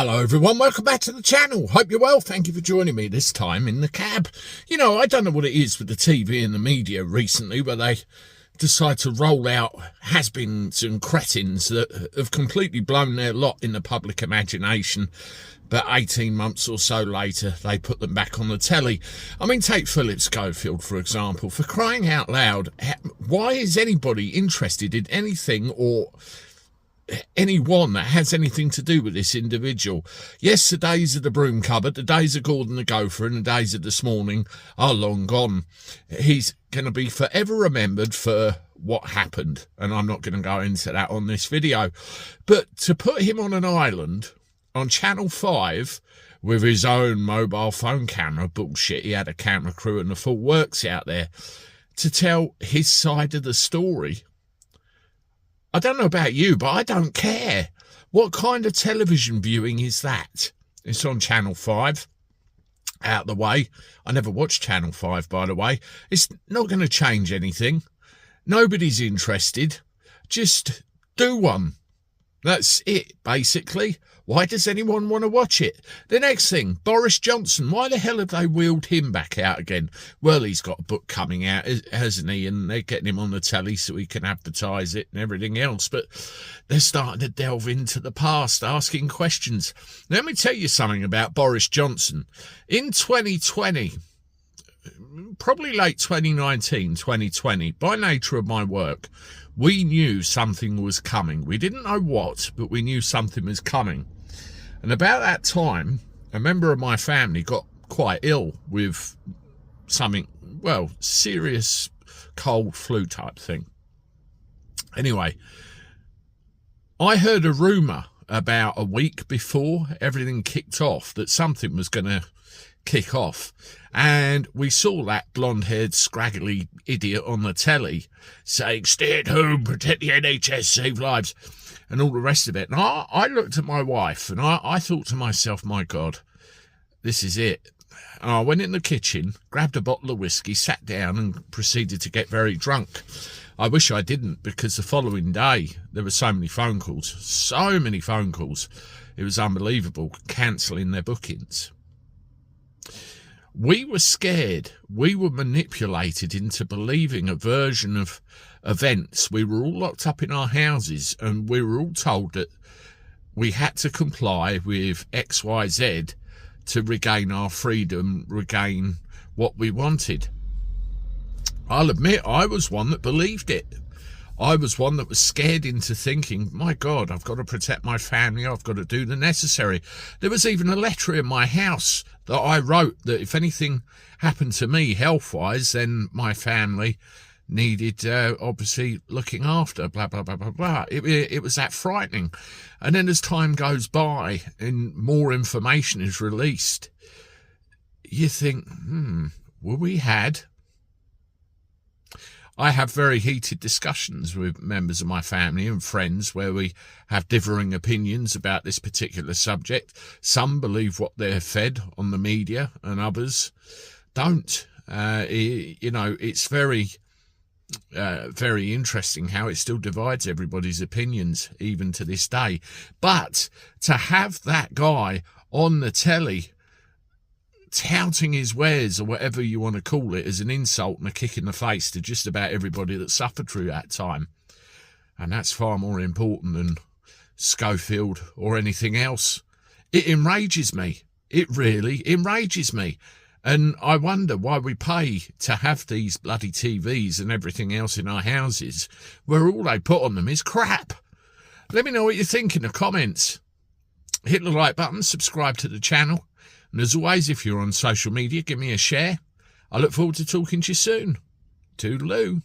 Hello everyone, welcome back to the channel. Hope you're well. Thank you for joining me this time in the cab. You know, I don't know what it is with the TV and the media recently where they decide to roll out has-beens and cretins that have completely blown their lot in the public imagination, but 18 months or so later they put them back on the telly. I mean, take Philip Schofield for example. For crying out loud, why is anybody interested in anything or anyone that has anything to do with this individual? Yes, the days of the broom cupboard, the days of Gordon the Gopher and the days of this morning are long gone. He's going to be forever remembered for what happened, and I'm not going to go into that on this video. But to put him on an island on Channel 5 with his own mobile phone camera, bullshit, he had a camera crew and the full works out there, to tell his side of the story, I don't know about you, but I don't care. What kind of television viewing is that? It's on Channel 5. Out the way. I never watched Channel 5, by the way. It's not going to change anything. Nobody's interested. Just do one. That's it, basically. Why does anyone want to watch it? The next thing, Boris Johnson. Why the hell have they wheeled him back out again? Well, he's got a book coming out, hasn't he? And they're getting him on the telly so he can advertise it and everything else. But they're starting to delve into the past, asking questions. Let me tell you something about Boris Johnson. In 2020, probably late 2019, 2020, by nature of my work, we knew something was coming. We didn't know what, but we knew something was coming. And about that time, a member of my family got quite ill with something, well, serious cold flu type thing. Anyway, I heard a rumour about a week before everything kicked off that something was going to kick off, and we saw that blonde-haired scraggly idiot on the telly saying stay at home, protect the NHS, save lives, and all the rest of it. And I looked at my wife and I thought to myself, my God, this is it. And I went in the kitchen, grabbed a bottle of whiskey, sat down and proceeded to get very drunk. I wish I didn't, because the following day there were so many phone calls, it was unbelievable, cancelling their bookings. We were scared. We were manipulated into believing a version of events. We were all locked up in our houses and we were all told that we had to comply with XYZ to regain our freedom, regain what we wanted. I'll admit I was one that believed it. I was one that was scared into thinking, my God, I've got to protect my family. I've got to do the necessary. There was even a letter in my house that I wrote that if anything happened to me health-wise, then my family needed, obviously, looking after, blah, blah, blah, blah, blah. It was that frightening. And then as time goes by and more information is released, you think, were we had? I have very heated discussions with members of my family and friends where we have differing opinions about this particular subject. Some believe what they're fed on the media and others don't. You know, it's very interesting how it still divides everybody's opinions even to this day. But to have that guy on the telly touting his wares, or whatever you want to call it, as an insult and a kick in the face to just about everybody that suffered through that time. And that's far more important than Schofield or anything else. It enrages me. It really enrages me. And I wonder why we pay to have these bloody TVs and everything else in our houses where all they put on them is crap. Let me know what you think in the comments. Hit the like button, subscribe to the channel. And as always, if you're on social media, give me a share. I look forward to talking to you soon. Toodaloo.